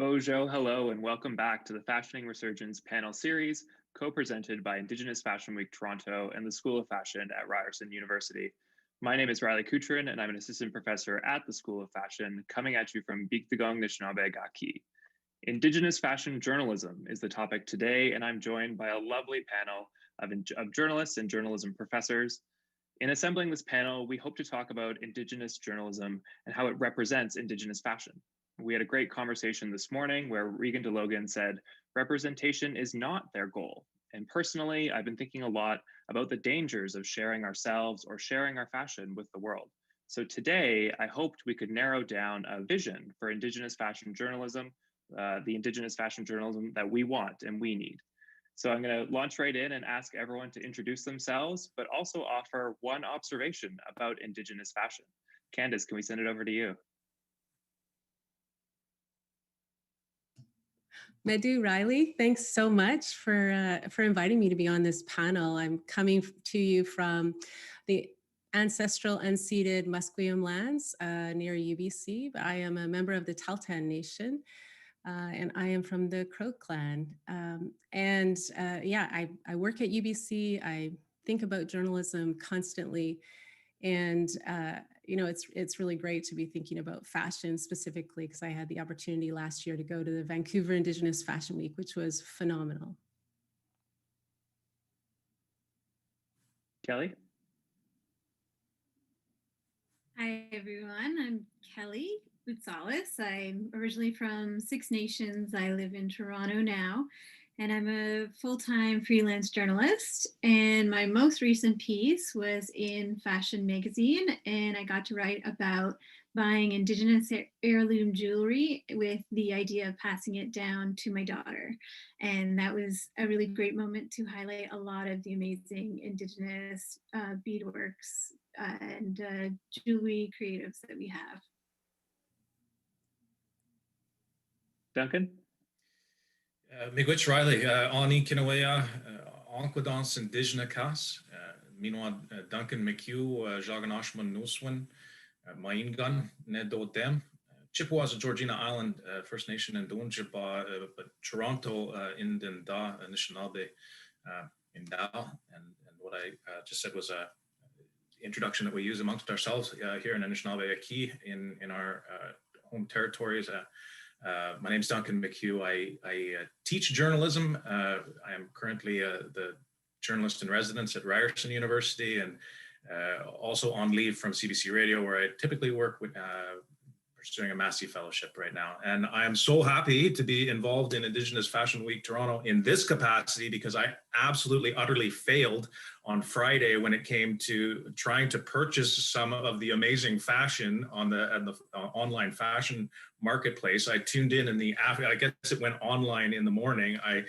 Bojo, hello, and welcome back to the Fashioning Resurgence panel series, co-presented by Indigenous Fashion Week Toronto and the School of Fashion at Ryerson University. My name is Riley Kucherin, and I'm an assistant professor at the School of Fashion, coming at you from Bigtagong Nishnawbe Gaki. Indigenous fashion journalism is the topic today, and I'm joined by a lovely panel of journalists and journalism professors. In assembling this panel, we hope to talk about Indigenous journalism and how it represents Indigenous fashion. We had a great conversation this morning where Regan DeLogan said, representation is not their goal. And personally, I've been thinking a lot about the dangers of sharing ourselves or sharing our fashion with the world. So today, I hoped we could narrow down a vision for Indigenous fashion journalism, the Indigenous fashion journalism that we want and we need. So I'm going to launch right in and ask everyone to introduce themselves, but also offer one observation about Indigenous fashion. Candace, can we send it over to you? Madhu, Riley, thanks so much for inviting me to be on this panel. I'm coming to you from the ancestral unceded Musqueam lands near UBC. I am a member of the Tahltan Nation, and I am from the Crow clan. I work at UBC. I think about journalism constantly. And it's really great to be thinking about fashion specifically because I had the opportunity last year to go to the Vancouver Indigenous Fashion Week, which was phenomenal. Kelly? Hi, everyone. I'm Kelly Boutsalis. I'm originally from Six Nations. I live in Toronto now, and I'm a full-time freelance journalist. And my most recent piece was in Fashion Magazine, and I got to write about buying Indigenous heirloom jewelry with the idea of passing it down to my daughter. And that was a really great moment to highlight a lot of the amazing Indigenous beadworks and jewelry creatives that we have. Duncan? Miigwech Riley, Ani Kinawea, Onquidance Indigena Cas, Minwa Duncan McHugh, Jaganashman Nuswin, Maingun, Nedo Dem, Chippewas of Georgina Island, First Nation and Dunjiba, but Toronto in Da, Anishinaabe in Da. And what I just said was a introduction that we use amongst ourselves here in Anishinaabe, a key in our home territories. My name is Duncan McHugh. I teach journalism. I am currently the journalist in residence at Ryerson University and also on leave from CBC Radio, where I typically work with pursuing a Massey Fellowship right now. And I am so happy to be involved in Indigenous Fashion Week Toronto in this capacity because I absolutely, utterly failed on Friday when it came to trying to purchase some of the amazing fashion on the online fashion marketplace. I tuned in the after, I guess it went online in the morning. I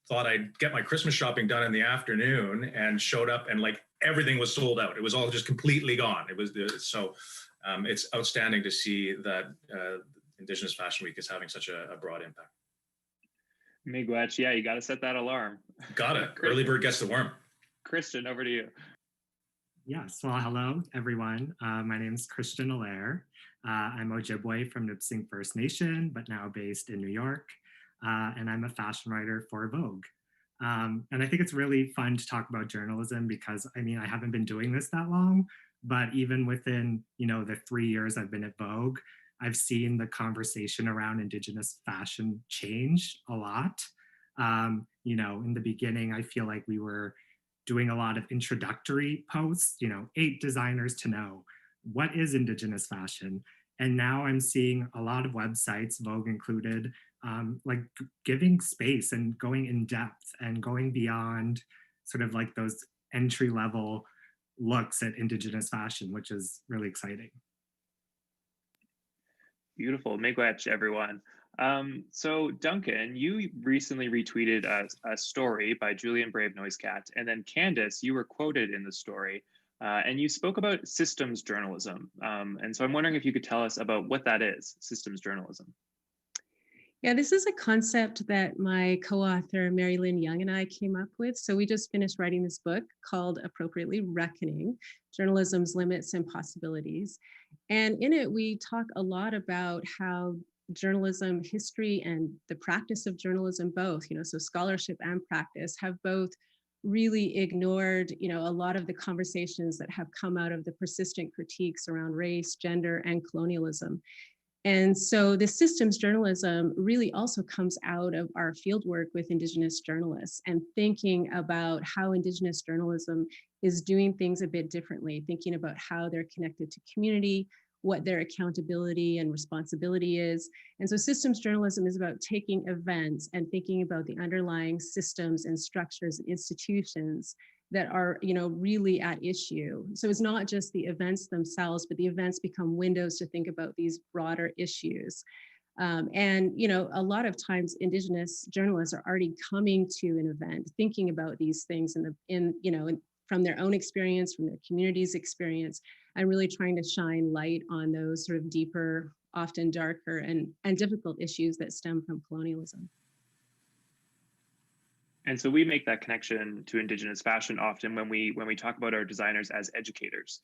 thought I'd get my Christmas shopping done in the afternoon and showed up and like everything was sold out. It was all just completely gone. It was so it's outstanding to see that Indigenous Fashion Week is having such a broad impact. Miigwech, yeah, you got to set that alarm. Got it. Early bird gets the worm. Christian, over to you. Yes, well, hello, everyone. My name is Christian Allaire. I'm Ojibwe from Nipissing First Nation, but now based in New York. And I'm a fashion writer for Vogue. And I think it's really fun to talk about journalism because, I mean, I haven't been doing this that long, but even within, the 3 years I've been at Vogue, I've seen the conversation around Indigenous fashion change a lot. In the beginning, I feel like we were doing a lot of introductory posts, 8 designers to know what is Indigenous fashion. And now I'm seeing a lot of websites, Vogue included, like giving space and going in depth and going beyond sort of like those entry level looks at Indigenous fashion, which is really exciting. Beautiful. Miigwech, everyone. So Duncan, you recently retweeted a story by Julian Brave Noisecat, and then Candace, you were quoted in the story, and you spoke about systems journalism. And so I'm wondering if you could tell us about what that is, systems journalism. Yeah, this is a concept that my co-author, Mary Lynn Young, and I came up with. So we just finished writing this book called appropriately Reckoning, Journalism's Limits and Possibilities. And in it, we talk a lot about how journalism history and the practice of journalism both, so scholarship and practice have both really ignored, a lot of the conversations that have come out of the persistent critiques around race, gender, and colonialism. And so the systems journalism really also comes out of our fieldwork with Indigenous journalists and thinking about how Indigenous journalism is doing things a bit differently, thinking about how they're connected to community, what their accountability and responsibility is. And so systems journalism is about taking events and thinking about the underlying systems and structures and institutions that are, really at issue. So it's not just the events themselves, but the events become windows to think about these broader issues. And a lot of times Indigenous journalists are already coming to an event thinking about these things from their own experience, from their community's experience, and really trying to shine light on those sort of deeper, often darker and difficult issues that stem from colonialism. And so we make that connection to Indigenous fashion often when we talk about our designers as educators.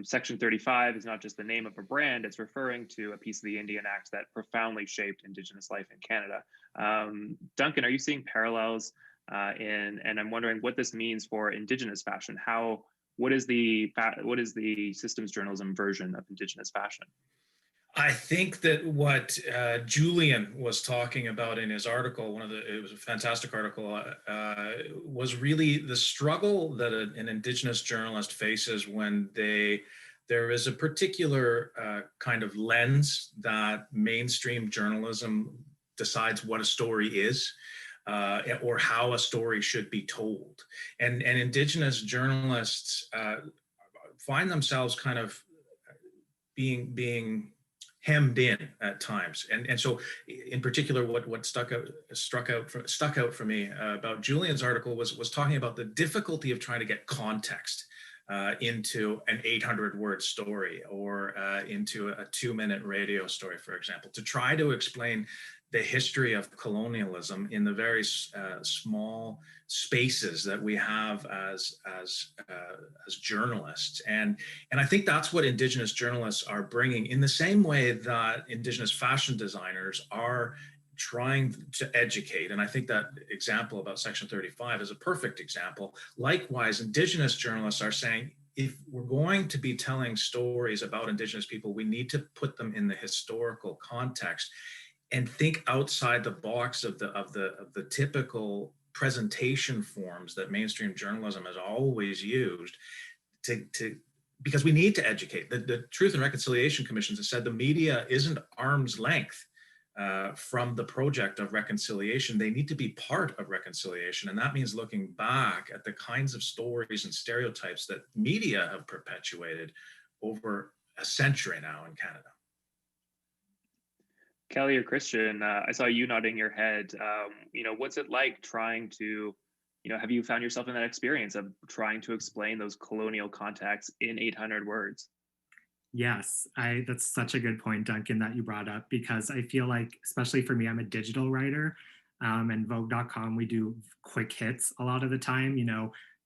Section 35 is not just the name of a brand, it's referring to a piece of the Indian Act that profoundly shaped Indigenous life in Canada. Duncan, are you seeing parallels and I'm wondering what this means for Indigenous fashion? What is the systems journalism version of Indigenous fashion? I think that what Julian was talking about in his article, it was a fantastic article, was really the struggle that an Indigenous journalist faces when there is a particular kind of lens that mainstream journalism decides what a story is. Or how a story should be told. And Indigenous journalists find themselves kind of being hemmed in at times. And so in particular, what stuck out for me about Julian's article was talking about the difficulty of trying to get context into an 800-word story or into a 2-minute radio story, for example, to try to explain the history of colonialism in the very small spaces that we have as journalists. And I think that's what Indigenous journalists are bringing in the same way that Indigenous fashion designers are trying to educate. And I think that example about Section 35 is a perfect example. Likewise, Indigenous journalists are saying, if we're going to be telling stories about Indigenous people, we need to put them in the historical context and think outside the box of the typical presentation forms that mainstream journalism has always used because we need to educate. The Truth and Reconciliation Commission has said the media isn't arm's length from the project of reconciliation. They need to be part of reconciliation. And that means looking back at the kinds of stories and stereotypes that media have perpetuated over a century now in Canada. Kelly or Christian, I saw you nodding your head. What's it like trying to, have you found yourself in that experience of trying to explain those colonial contexts in 800 words? Yes, that's such a good point, Duncan, that you brought up, because I feel like, especially for me, I'm a digital writer, and Vogue.com, we do quick hits a lot of the time,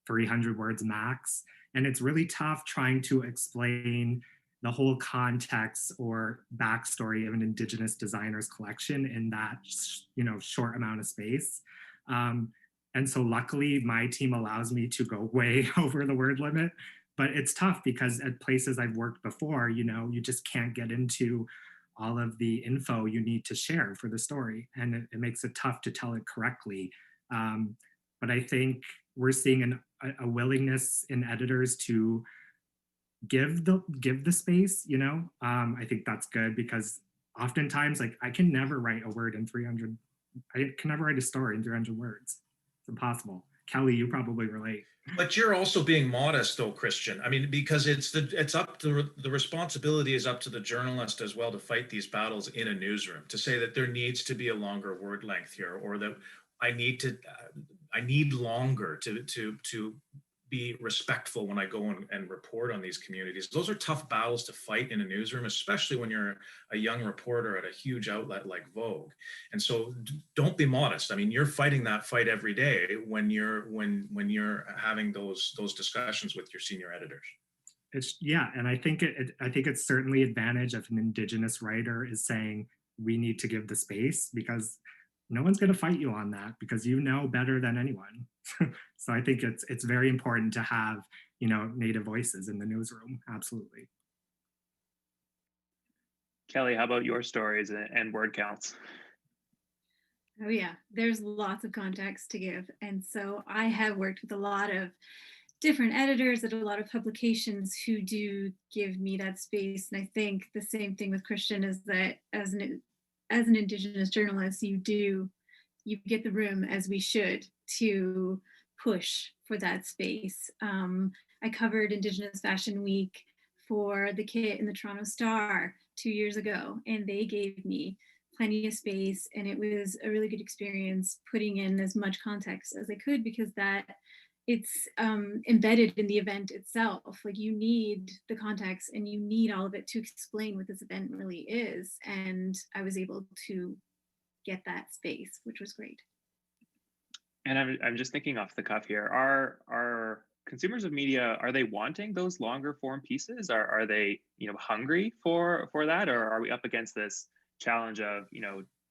300 words max. And it's really tough trying to explain the whole context or backstory of an Indigenous designer's collection in that, short amount of space. And so luckily my team allows me to go way over the word limit, but it's tough because at places I've worked before, you just can't get into all of the info you need to share for the story. And it makes it tough to tell it correctly. But I think we're seeing a willingness in editors to give the space, I think that's good, because oftentimes, like, I can never write a story in 300 words. It's impossible. Kelly, you probably relate. But you're also being modest, though, Christian. I mean, because the responsibility is up to the journalist as well to fight these battles in a newsroom, to say that there needs to be a longer word length here, or that I need longer to be respectful when I go and report on these communities. Those are tough battles to fight in a newsroom, especially when you're a young reporter at a huge outlet like Vogue. And so don't be modest. I mean, you're fighting that fight every day when you're having those discussions with your senior editors. And I think it's certainly advantage of an Indigenous writer is saying, we need to give the space, because no one's going to fight you on that, because you know better than anyone. So I think it's very important to have, you know, Native voices in the newsroom. Absolutely. Kelly, how about your stories and word counts? Oh yeah, there's lots of context to give. And so I have worked with a lot of different editors at a lot of publications who do give me that space. And I think the same thing with Christian is that as an Indigenous journalist, you get the room, as we should, to push for that space. I covered Indigenous Fashion Week for the Kit in the Toronto Star 2 years ago, and they gave me plenty of space, and it was a really good experience putting in as much context as I could, because that it's embedded in the event itself. Like, you need the context and you need all of it to explain what this event really is, and I was able to get that space, which was great. And I'm just thinking off the cuff here. Are consumers of media, are they wanting those longer form pieces? Are they, hungry for that, or are we up against this challenge of,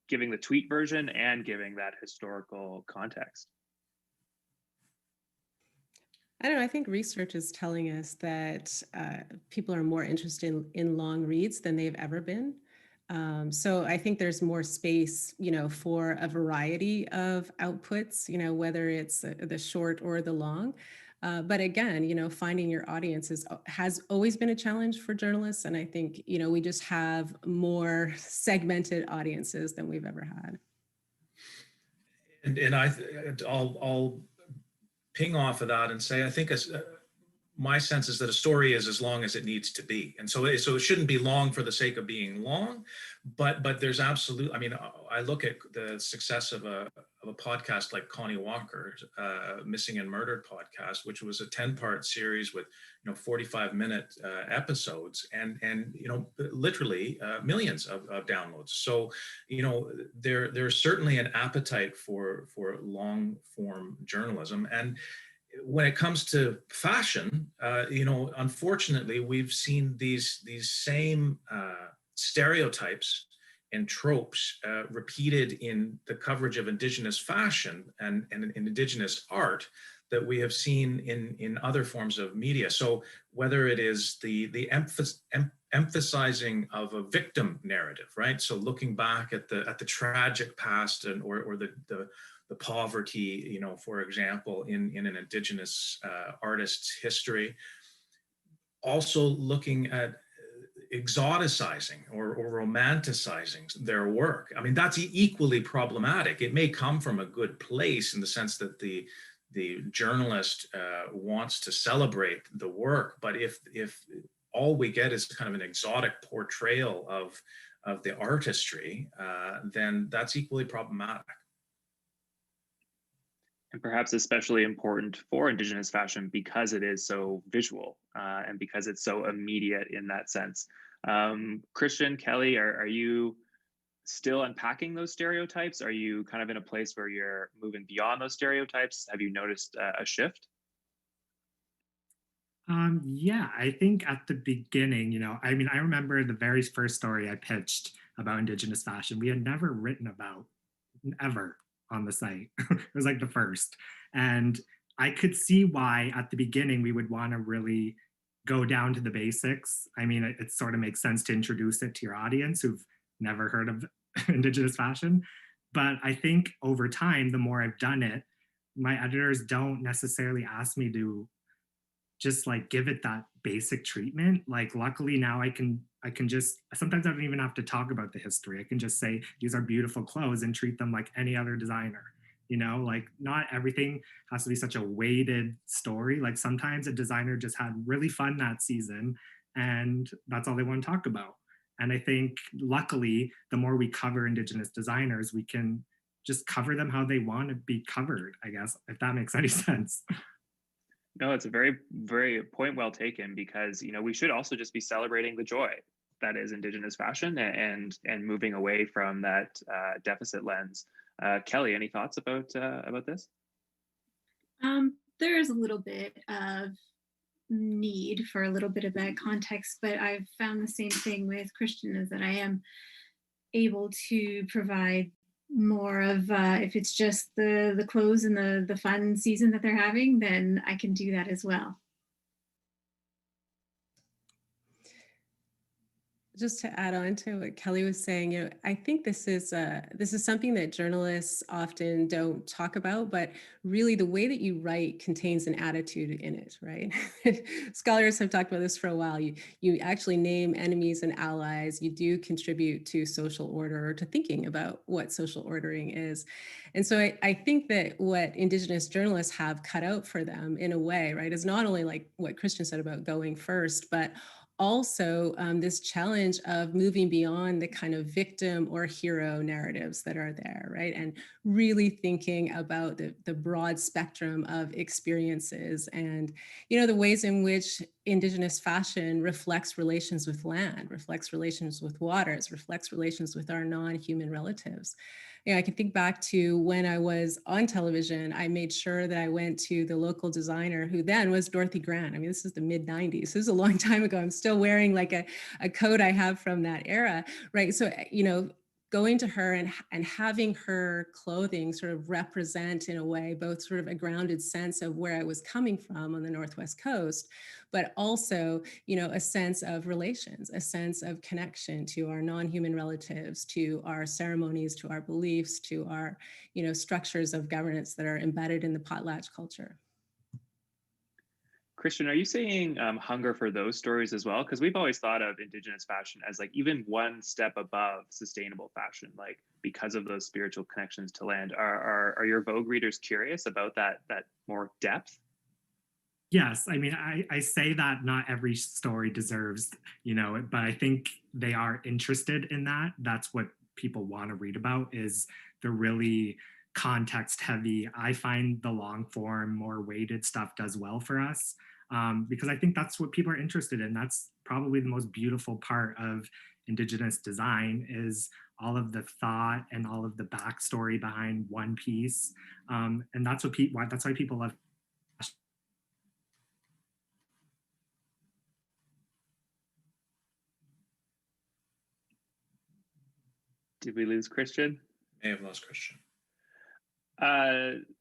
giving the tweet version and giving that historical context? I don't know. I think research is telling us that people are more interested in long reads than they've ever been. So I think there's more space, for a variety of outputs, whether it's the short or the long. But again, finding your audience has always been a challenge for journalists. And I think, we just have more segmented audiences than we've ever had. And I'll ping off of that and say, I think my sense is that a story is as long as it needs to be. And so it shouldn't be long for the sake of being long, but there's absolute, I look at the success of a podcast like Connie Walker's Missing and Murdered podcast, which was a 10-part series with, 45-minute episodes and literally millions of downloads. So, there's certainly an appetite for long form journalism. And when it comes to fashion, unfortunately, we've seen these same stereotypes and tropes repeated in the coverage of Indigenous fashion and Indigenous art that we have seen in other forms of media. So whether it is the emphasizing of a victim narrative, right? So looking back at the tragic past or the poverty, for example, in an Indigenous artist's history. Also looking at exoticizing or romanticizing their work. That's equally problematic. It may come from a good place in the sense that the journalist wants to celebrate the work, but if all we get is kind of an exotic portrayal of the artistry, then that's equally problematic. And perhaps especially important for Indigenous fashion because it is so visual and because it's so immediate in that sense. Christian, Kelly, are you still unpacking those stereotypes? Are you kind of in a place where you're moving beyond those stereotypes? Have you noticed a shift? Yeah, I think at the beginning, I remember the very first story I pitched about Indigenous fashion, we had never written about ever on the site. It was like the first. And I could see why at the beginning we would want to really go down to the basics. It sort of makes sense to introduce it to your audience who've never heard of Indigenous fashion. But I think over time, the more I've done it, my editors don't necessarily ask me to just give it that basic treatment. Luckily now I can just, sometimes I don't even have to talk about the history. I can just say, these are beautiful clothes and treat them like any other designer. Not everything has to be such a weighted story. Sometimes a designer just had really fun that season and that's all they want to talk about. And I think luckily, the more we cover Indigenous designers, we can just cover them how they want to be covered, I guess, if that makes any sense. No, it's a very, very point well taken, because we should also just be celebrating the joy that is Indigenous fashion and moving away from that deficit lens. Kelly, any thoughts about this? There is a little bit of need for a little bit of that context, but I've found the same thing with Christian, is that I am able to provide more of, if it's just the clothes and the fun season that they're having, then I can do that as well. Just to add on to what Kelly was saying, I think this is something that journalists often don't talk about, but really the way that you write contains an attitude in it, right? Scholars have talked about this for a while. You actually name enemies and allies. You do contribute to social order, or to thinking about what social ordering is. And so I think that what Indigenous journalists have cut out for them in a way, right, is not only like what Christian said about going first, but also this challenge of moving beyond the kind of victim or hero narratives that are there, right? And really thinking about the broad spectrum of experiences and, the ways in which Indigenous fashion reflects relations with land, reflects relations with waters, reflects relations with our non-human relatives. I can think back to when I was on television, I made sure that I went to the local designer who then was Dorothy Grant. I mean, this is the mid 90s. This is a long time ago. I'm still wearing like a coat I have from that era, right? So, going to her and having her clothing sort of represent in a way, both sort of a grounded sense of where I was coming from on the Northwest Coast, but also, a sense of relations, a sense of connection to our non-human relatives, to our ceremonies, to our beliefs, to our, structures of governance that are embedded in the potlatch culture. Christian, are you seeing hunger for those stories as well? Because we've always thought of Indigenous fashion as like even one step above sustainable fashion, like because of those spiritual connections to land. Are your Vogue readers curious about that more depth? Yes, I mean, I say that not every story deserves, but I think they are interested in that. That's what people want to read about, is the really context heavy. I find the long form, more weighted stuff does well for us, because I think that's what people are interested in. That's probably the most beautiful part of Indigenous design, is all of the thought and all of the backstory behind one piece. And that's why people love. Did we lose Christian? May have lost Christian.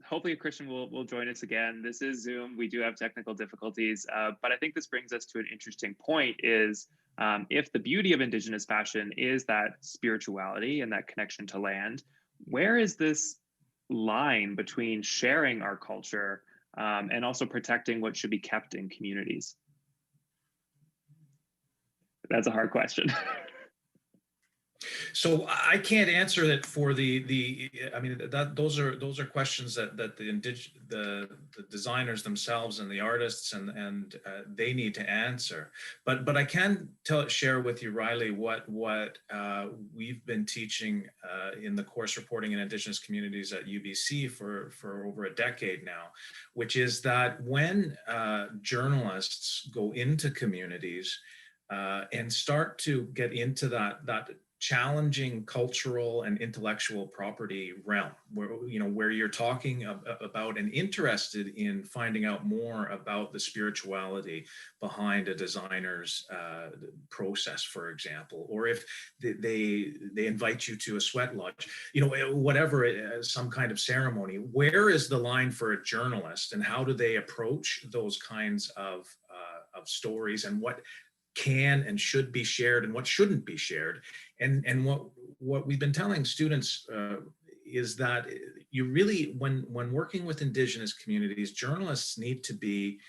Hopefully Christian will join us again. This is Zoom. We do have technical difficulties, but I think this brings us to an interesting point, is if the beauty of Indigenous fashion is that spirituality and that connection to land, where is this line between sharing our culture and also protecting what should be kept in communities? That's a hard question. So I can't answer that for I mean, those are questions that the designers themselves and the artists and they need to answer. But I can share with you, Riley, what we've been teaching in the course Reporting in Indigenous Communities at UBC for over a decade now, which is that when journalists go into communities and start to get into that challenging cultural and intellectual property realm, where you're talking about and interested in finding out more about the spirituality behind a designer's process, for example, or if they invite you to a sweat lodge, whatever, some kind of ceremony. Where is the line for a journalist, and how do they approach those kinds of stories, and what can and should be shared and what shouldn't be shared? And what we've been telling students is that you really, when working with Indigenous communities, journalists need to be,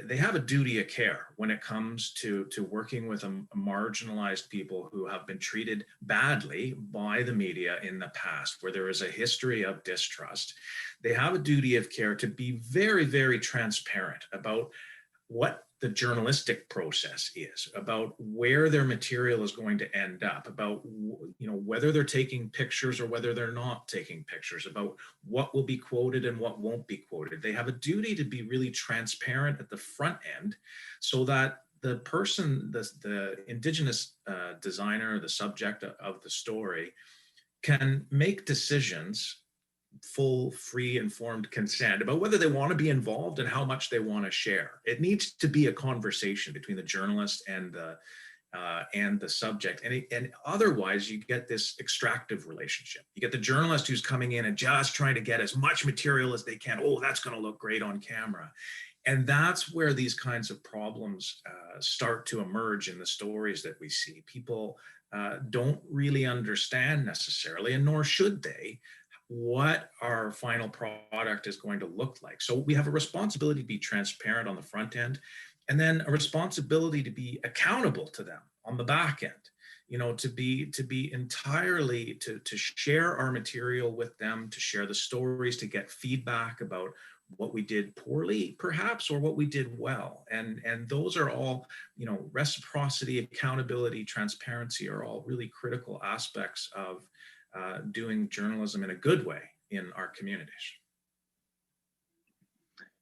they have a duty of care when it comes to working with a marginalized people who have been treated badly by the media in the past, where there is a history of distrust. They have a duty of care to be very, very transparent about what the journalistic process is, about where their material is going to end up, about whether they're taking pictures or whether they're not taking pictures, about what will be quoted and what won't be quoted. They have a duty to be really transparent at the front end, so that the person, the Indigenous designer, the subject of the story, can make decisions, full, free, informed consent about whether they want to be involved and how much they want to share. It needs to be a conversation between the journalist and and the subject. And otherwise, you get this extractive relationship. You get the journalist who's coming in and just trying to get as much material as they can. Oh, that's going to look great on camera. And that's where these kinds of problems start to emerge in the stories that we see. People don't really understand necessarily, and nor should they, what our final product is going to look like. So we have a responsibility to be transparent on the front end, and then a responsibility to be accountable to them on the back end. You know, to be entirely to share our material with them, to share the stories, to get feedback about what we did poorly, perhaps, or what we did well. And those are all, you know, reciprocity, accountability, transparency are all really critical aspects of doing journalism in a good way in our communities.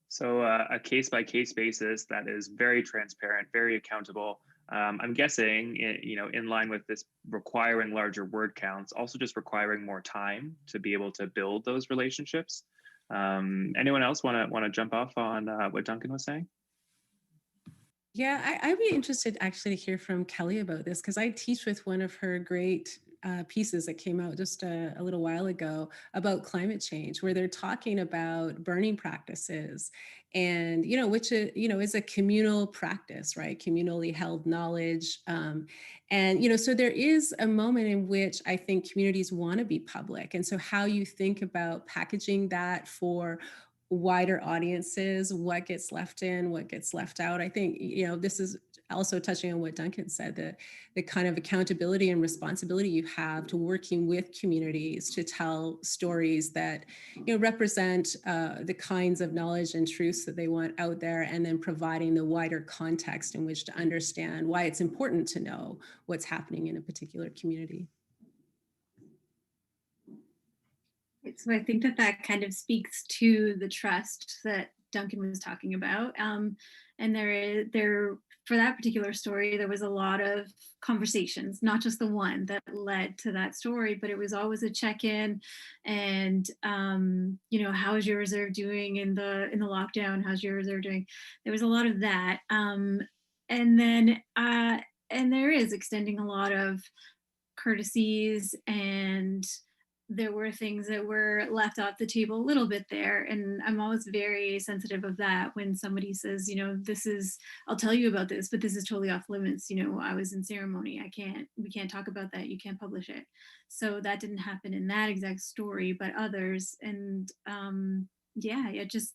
So a case-by-case basis that is very transparent, very accountable. I'm guessing, you know, in line with this requiring larger word counts, also just requiring more time to be able to build those relationships. Anyone else want to jump off on what Duncan was saying? Yeah, I'd be interested actually to hear from Kelly about this, because I teach with one of her great pieces that came out just a little while ago about climate change, where they're talking about burning practices, and which is a communal practice, right? Communally held knowledge, and so there is a moment in which I think communities want to be public, and so how you think about packaging that for wider audiences, what gets left in, what gets left out. I think this is also touching on what Duncan said, the kind of accountability and responsibility you have to working with communities to tell stories that represent the kinds of knowledge and truths that they want out there, and then providing the wider context in which to understand why it's important to know what's happening in a particular community. So I think that kind of speaks to the trust that Duncan was talking about. And there for that particular story, there was a lot of conversations, not just the one that led to that story, but it was always a check-in, and how is your reserve doing in the lockdown? How's your reserve doing? There was a lot of that, and there is extending a lot of courtesies, and there were things that were left off the table a little bit there. And I'm always very sensitive of that when somebody says, I'll tell you about this, but this is totally off limits. I was in ceremony. We can't talk about that. You can't publish it. So that didn't happen in that exact story, but others. And just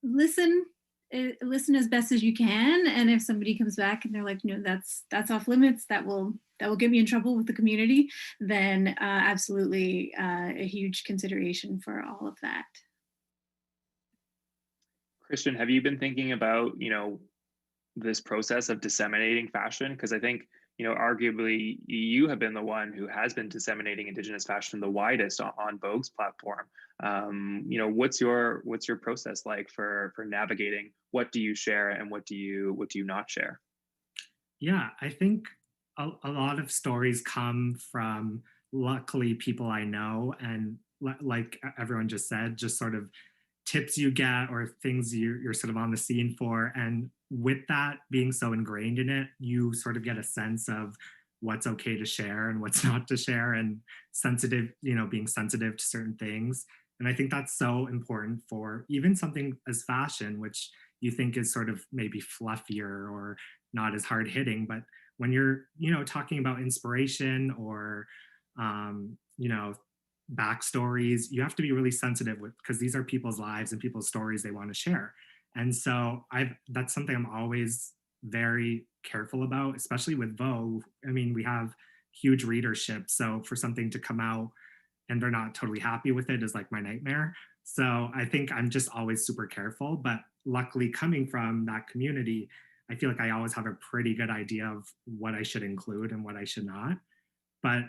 listen as best as you can. And if somebody comes back and they're like, no, that's off limits, that will get me in trouble with the community, then absolutely a huge consideration for all of that. Christian, have you been thinking about, this process of disseminating fashion? Because I think, arguably you have been the one who has been disseminating Indigenous fashion the widest on Vogue's platform. What's your process like for navigating what do you share and what do you not share? Yeah, I think a lot of stories come from, luckily, people I know, and like everyone just said, just sort of tips you get or things you're sort of on the scene for. And with that being so ingrained in it, you sort of get a sense of what's okay to share and what's not to share, and being sensitive to certain things. And I think that's so important for even something as fashion, which you think is sort of maybe fluffier or not as hard hitting, but when you're talking about inspiration or backstories, you have to be really sensitive with, because these are people's lives and people's stories they want to share. And so that's something I'm always very careful about, especially with Vogue. I mean, we have huge readership, so for something to come out and they're not totally happy with it is like my nightmare. So I think I'm just always super careful, but luckily coming from that community, I feel like I always have a pretty good idea of what I should include and what I should not. But,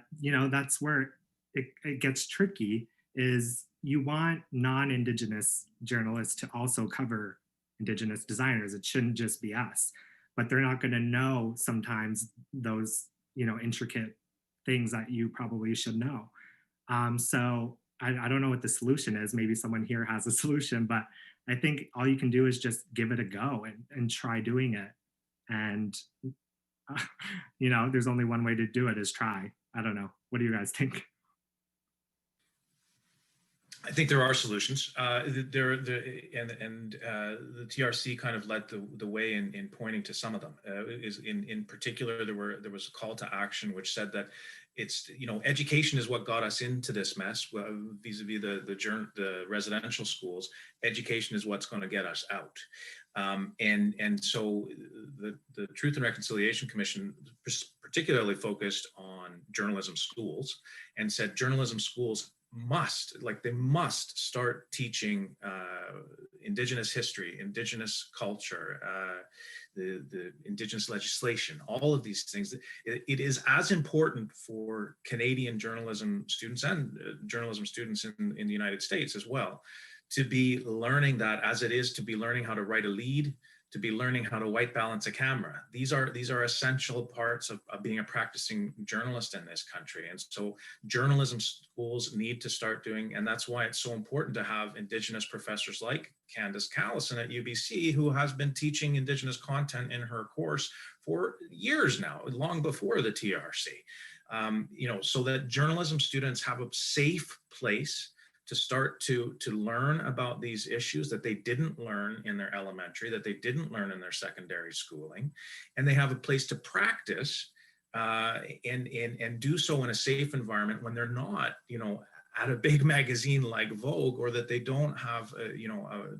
that's where it gets tricky, is you want non-Indigenous journalists to also cover Indigenous designers. It shouldn't just be us, but they're not going to know sometimes those, intricate things that you probably should know. So I don't know what the solution is. Maybe someone here has a solution, but I think all you can do is just give it a go and try doing it. And you know, there's only one way to do it is try. I don't know. What do you guys think? I think there are solutions. The TRC kind of led the way in pointing to some of them. Is in particular, there was a call to action which said that it's, you know, education is what got us into this mess. Vis-a-vis the residential schools, education is what's going to get us out. And so the Truth and Reconciliation Commission particularly focused on journalism schools and said journalism schools they must start teaching Indigenous history, Indigenous culture, the Indigenous legislation, all of these things. It is as important for Canadian journalism students and journalism students in the United States as well to be learning that as it is to be learning how to write a lead, to be learning how to white balance a camera. These are essential parts of being a practicing journalist in this country. And so journalism schools need to start doing, and that's why it's so important to have Indigenous professors like Candace Callison at UBC, who has been teaching Indigenous content in her course for years now, long before the TRC. You know, so that journalism students have a safe place to start to learn about these issues that they didn't learn in their elementary, that they didn't learn in their secondary schooling, and they have a place to practice and do so in a safe environment when they're not, you know, at a big magazine like Vogue, or that they don't have,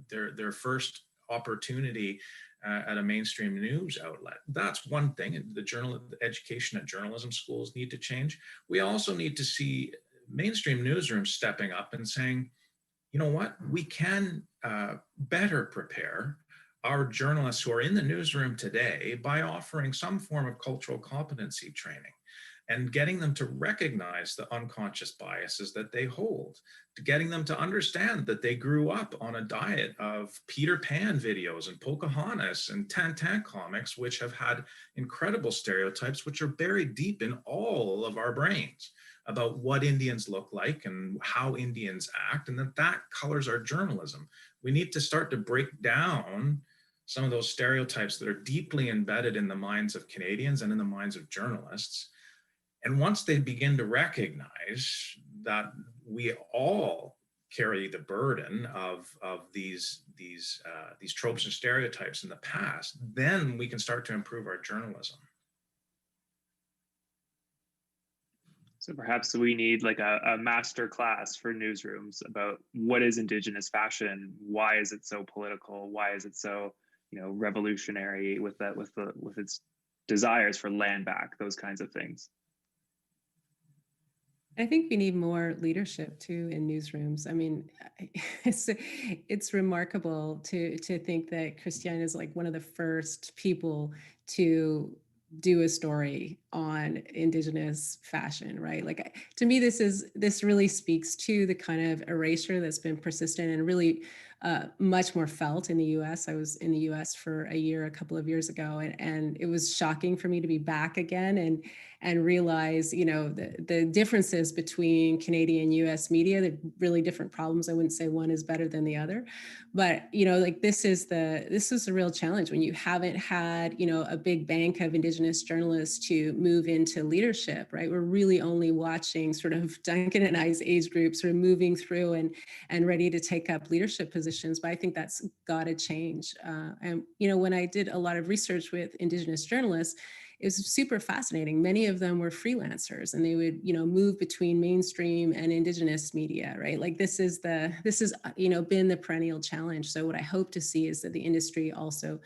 their first opportunity at a mainstream news outlet. That's one thing. The education at journalism schools need to change. We also need to see mainstream newsrooms stepping up and saying, you know what, we can better prepare our journalists who are in the newsroom today by offering some form of cultural competency training and getting them to recognize the unconscious biases that they hold, to getting them to understand that they grew up on a diet of Peter Pan videos and Pocahontas and Tintin comics, which have had incredible stereotypes, which are buried deep in all of our brains about what Indians look like and how Indians act, and that colors our journalism. We need to start to break down some of those stereotypes that are deeply embedded in the minds of Canadians and in the minds of journalists. And once they begin to recognize that we all carry the burden of these tropes and stereotypes in the past, then we can start to improve our journalism. So perhaps we need like a master class for newsrooms about what is Indigenous fashion, why is it so political, why is it so, you know, revolutionary with its desires for land back, those kinds of things. I think we need more leadership too in newsrooms. I mean, it's remarkable to think that Christiane is like one of the first people to do a story on Indigenous fashion, right? Like, to me, this really speaks to the kind of erasure that's been persistent and really much more felt in the US. I was in the US for a year, a couple of years ago, and it was shocking for me to be back again and realize, you know, the differences between Canadian US media. They're really different problems. I wouldn't say one is better than the other, but, you know, like this is a real challenge when you haven't had, you know, a big bank of Indigenous journalists to move into leadership, right? We're really only watching sort of Duncan and I's age group sort of moving through and ready to take up leadership positions. But I think that's got to change. And, you know, when I did a lot of research with Indigenous journalists, it was super fascinating. Many of them were freelancers and they would, you know, move between mainstream and Indigenous media, right? Like this is, you know, been the perennial challenge. So what I hope to see is that the industry also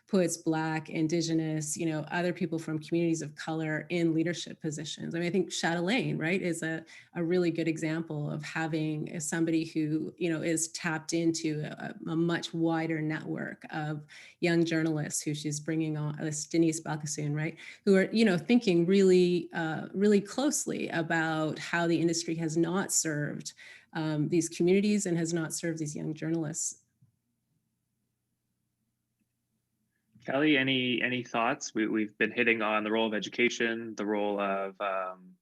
puts Black, Indigenous, you know, other people from communities of color in leadership positions. I mean, I think Chatelaine, right, is a really good example of having somebody who, you know, is tapped into a much wider network of young journalists who she's bringing on, Denise Balkasoon, right, who are, you know, thinking really, really closely about how the industry has not served these communities and has not served these young journalists. Kelly, any thoughts? We've been hitting on the role of education, the role of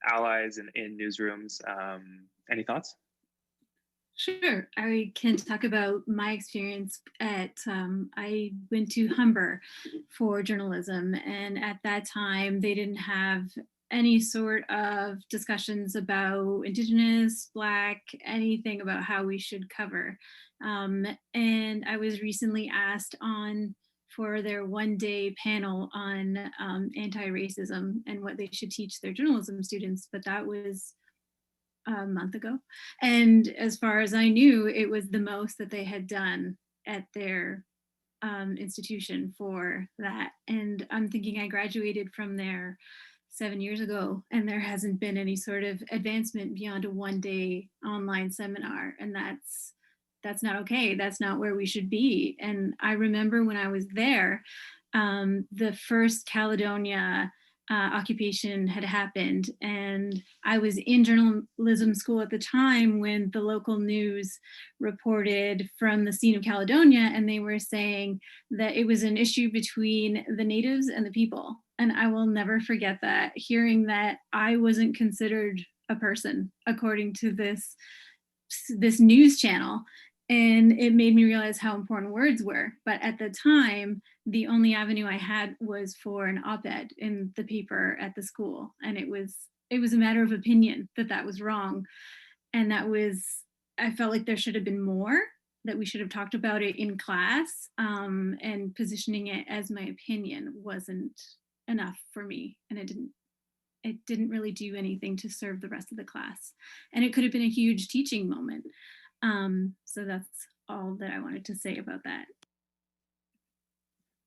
allies in newsrooms. Any thoughts? Sure, I can talk about my experience at, I went to Humber for journalism, and at that time they didn't have any sort of discussions about Indigenous, Black, anything about how we should cover. Um, and I was recently asked on for their 1 day panel on anti-racism and what they should teach their journalism students, but that was a month ago. And as far as I knew, it was the most that they had done at their institution for that. And I'm thinking I graduated from there 7 years ago, and there hasn't been any sort of advancement beyond a 1 day online seminar. And that's not okay. That's not where we should be. And I remember when I was there, the first Caledonia occupation had happened, and I was in journalism school at the time when the local news reported from the scene of Caledonia, and they were saying that it was an issue between the natives and the people. And I will never forget that, hearing that I wasn't considered a person according to this news channel. And it made me realize how important words were. But at the time, the only avenue I had was for an op-ed in the paper at the school. And it was a matter of opinion that was wrong. And I felt like there should have been more, that we should have talked about it in class, and positioning it as my opinion wasn't enough for me. And it didn't really do anything to serve the rest of the class. And it could have been a huge teaching moment. So that's all that I wanted to say about that.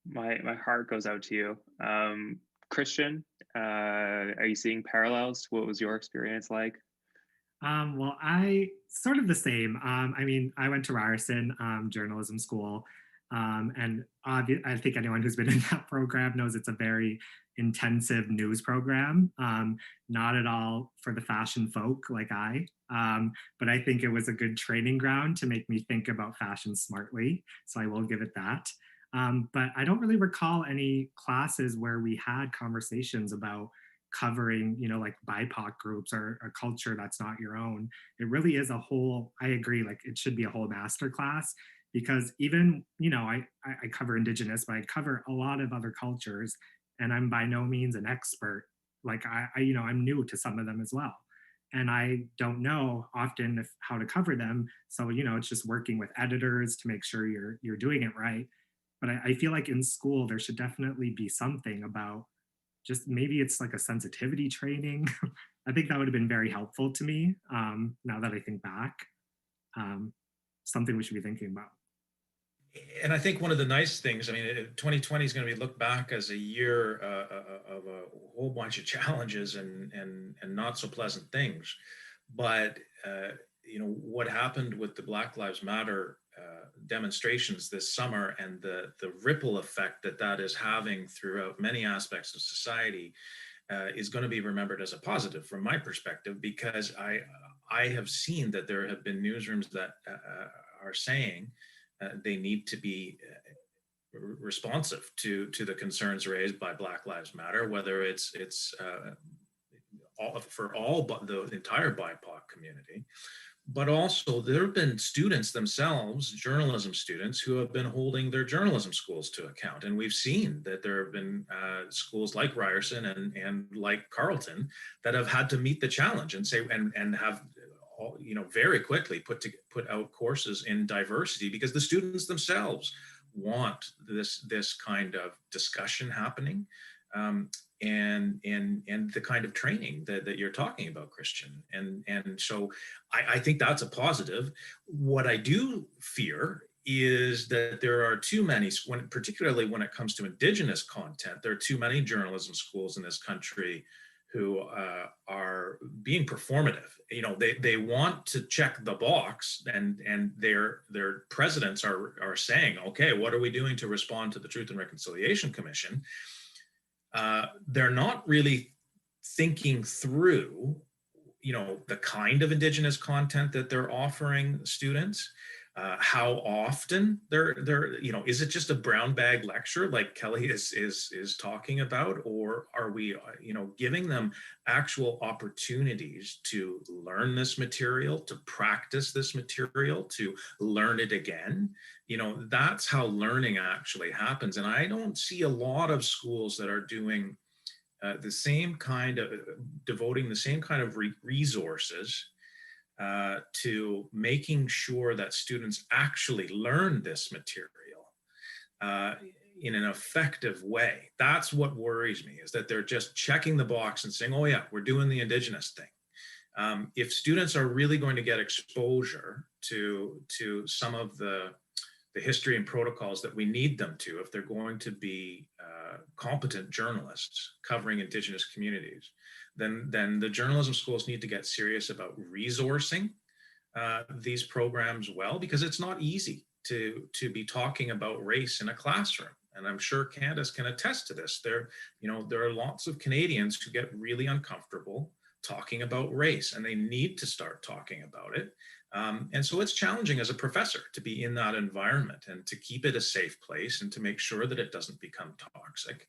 My heart goes out to you. Christian, are you seeing parallels? What was your experience like? Well, I sort of the same. I mean, I went to Ryerson journalism school, and I think anyone who's been in that program knows it's a very intensive news program. Not at all for the fashion folk like I, but I think it was a good training ground to make me think about fashion smartly. So I will give it that. But I don't really recall any classes where we had conversations about covering, like BIPOC groups or a culture that's not your own. It really is a whole, I agree, like it should be a whole master class, because even, I cover Indigenous, but I cover a lot of other cultures, and I'm by no means an expert. Like I'm new to some of them as well. And I don't know often how to cover them. So, it's just working with editors to make sure you're doing it right. But I feel like in school, there should definitely be something about, just maybe it's like a sensitivity training. I think that would have been very helpful to me, now that I think back. Something we should be thinking about. And I think one of the nice things, 2020 is going to be looked back as a year of a whole bunch of challenges and not so pleasant things. But what happened with the Black Lives Matter demonstrations this summer, and the ripple effect that is having throughout many aspects of society, is going to be remembered as a positive from my perspective, because I have seen that there have been newsrooms that are saying they need to be responsive to the concerns raised by Black Lives Matter, whether it's all but the entire BIPOC community. But also there have been students themselves, journalism students, who have been holding their journalism schools to account. And we've seen that there have been schools like Ryerson and like Carleton that have had to meet the challenge and say, and have, very quickly put out courses in diversity, because the students themselves want this kind of discussion happening. And the kind of training that you're talking about, Christian. And so I think that's a positive. What I do fear is that there are too many, particularly when it comes to Indigenous content, there are too many journalism schools in this country who are being performative. They want to check the box, and their presidents are saying, okay, what are we doing to respond to the Truth and Reconciliation Commission? They're not really thinking through, the kind of Indigenous content that they're offering students. how often they're, you know, is it just a brown bag lecture like Kelly is talking about, or are we, you know, giving them actual opportunities to learn this material, to practice this material, to learn it again? You know, that's how learning actually happens. And I don't see a lot of schools that are doing the same kind of, devoting the same kind of resources to making sure that students actually learn this material in an effective way. That's what worries me, is that they're just checking the box and saying, oh yeah, we're doing the Indigenous thing. If students are really going to get exposure to some of the history and protocols that we need them to, if they're going to be competent journalists covering Indigenous communities, then the journalism schools need to get serious about resourcing these programs well, because it's not easy to be talking about race in a classroom. And I'm sure Candace can attest to this. There are lots of Canadians who get really uncomfortable talking about race, and they need to start talking about it. And so it's challenging as a professor to be in that environment and to keep it a safe place and to make sure that it doesn't become toxic.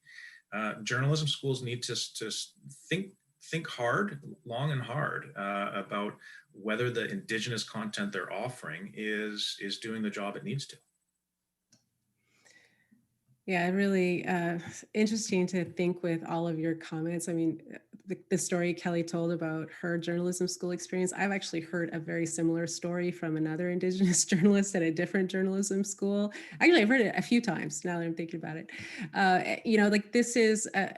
Journalism schools need to think hard, long and hard, about whether the Indigenous content they're offering is doing the job it needs to. Yeah, really interesting to think with all of your comments. I mean, the story Kelly told about her journalism school experience, I've actually heard a very similar story from another Indigenous journalist at a different journalism school. Actually, I've heard it a few times now that I'm thinking about it. You know, like this is a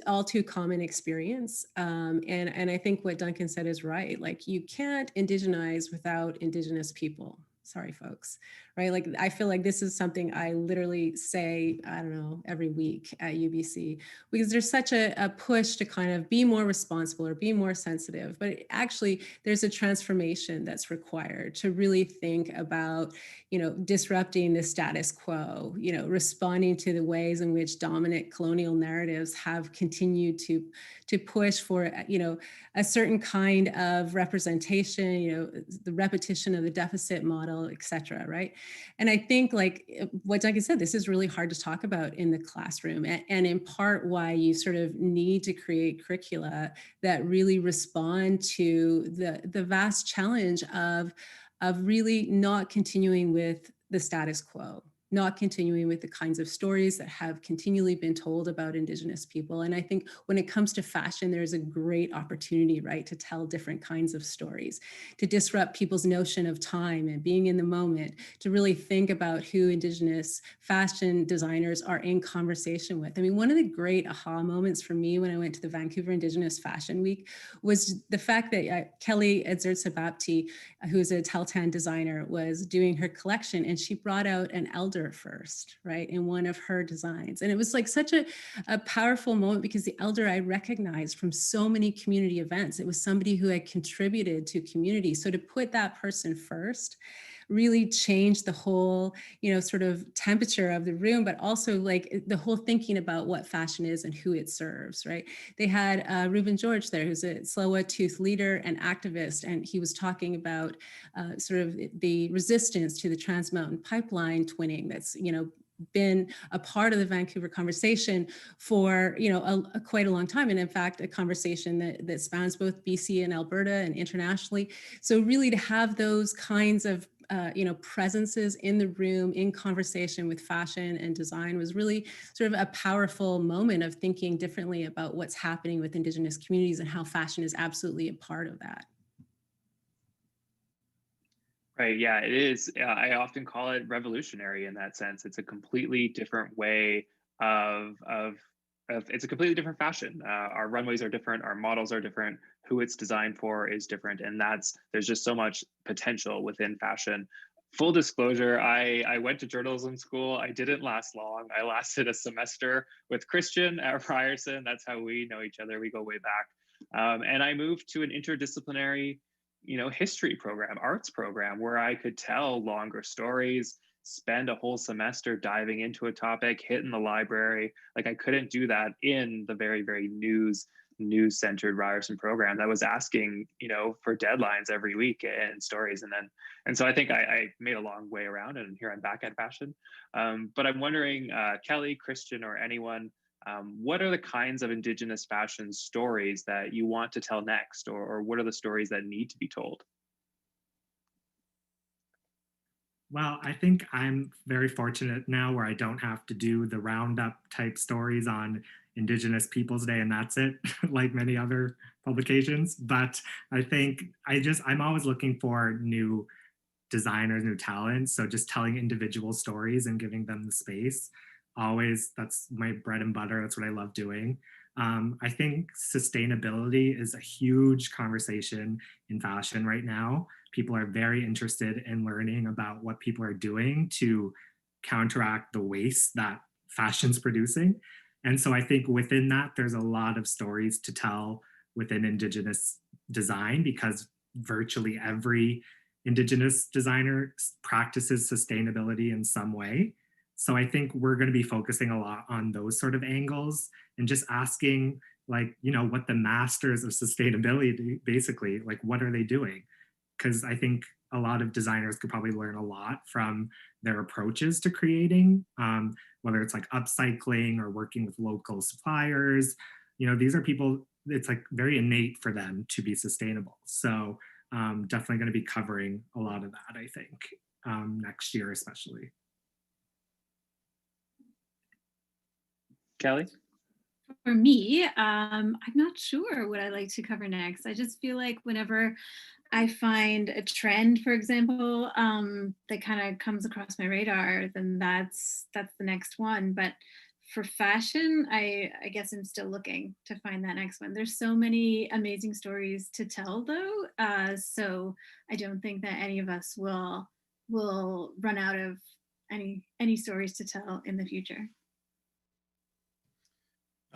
all too common experience. And I think what Duncan said is right. Like you can't indigenize without Indigenous people. Sorry, folks, right? Like, I feel like this is something I literally say, I don't know, every week at UBC, because there's such a push to kind of be more responsible or be more sensitive, but actually there's a transformation that's required to really think about, you know, disrupting the status quo, you know, responding to the ways in which dominant colonial narratives have continued to push for, you know, a certain kind of representation, you know, the repetition of the deficit model, et cetera, right? And I think, like what Duncan said, this is really hard to talk about in the classroom, and in part why you sort of need to create curricula that really respond to the vast challenge of really not continuing with the status quo, not continuing with the kinds of stories that have continually been told about Indigenous people. And I think when it comes to fashion, there's a great opportunity, right, to tell different kinds of stories, to disrupt people's notion of time and being in the moment, to really think about who Indigenous fashion designers are in conversation with. I mean, one of the great aha moments for me when I went to the Vancouver Indigenous Fashion Week was the fact that Kelly Edzert-Sabapti, who is a Teltan designer, was doing her collection, and she brought out an elder first, right, in one of her designs. And it was like such a powerful moment, because the elder I recognized from so many community events. It was somebody who had contributed to community. So to put that person first really changed the whole, you know, sort of temperature of the room, but also like the whole thinking about what fashion is and who it serves, right? They had Reuben George there, who's a Tsleil-Waututh leader and activist, and he was talking about sort of the resistance to the Trans Mountain Pipeline twinning that's, you know, been a part of the Vancouver conversation for, you know, quite a long time. And in fact, a conversation that spans both BC and Alberta and internationally. So really to have those kinds of you know, presences in the room, in conversation with fashion and design was really sort of a powerful moment of thinking differently about what's happening with Indigenous communities and how fashion is absolutely a part of that. Right. Yeah, it is. I often call it revolutionary in that sense. It's a completely different way of it's a completely different fashion. Our runways are different. Our models are different. Who it's designed for is different. And there's just so much potential within fashion. Full disclosure, I went to journalism school. I didn't last long. I lasted a semester with Christian at Ryerson. That's how we know each other. We go way back. And I moved to an interdisciplinary, you know, history program, arts program, where I could tell longer stories, spend a whole semester diving into a topic, hitting the library. Like I couldn't do that in the very, very news news-centered Ryerson program that was asking, for deadlines every week and stories. And so I think I made a long way around, and here I'm back at fashion. But I'm wondering, Kelly, Christian, or anyone, what are the kinds of Indigenous fashion stories that you want to tell next, or what are the stories that need to be told? Well, I think I'm very fortunate now where I don't have to do the roundup type stories on Indigenous Peoples Day and that's it, like many other publications. But I think I'm always looking for new designers, new talents. So just telling individual stories and giving them the space. Always, that's my bread and butter. That's what I love doing. I think sustainability is a huge conversation in fashion right now. People are very interested in learning about what people are doing to counteract the waste that fashion's producing. And so I think within that, there's a lot of stories to tell within Indigenous design because virtually every Indigenous designer practices sustainability in some way. So I think we're going to be focusing a lot on those sort of angles and just asking, like, what the masters of sustainability, basically, like, what are they doing? Because I think a lot of designers could probably learn a lot from their approaches to creating, whether it's like upcycling or working with local suppliers. These are people, it's like very innate for them to be sustainable. So definitely going to be covering a lot of that, I think, next year especially. Kelly? For me, I'm not sure what I like to cover next. I just feel like whenever I find a trend, for example, that kind of comes across my radar, then that's the next one. But for fashion, I guess I'm still looking to find that next one. There's so many amazing stories to tell, though. So I don't think that any of us will run out of any stories to tell in the future.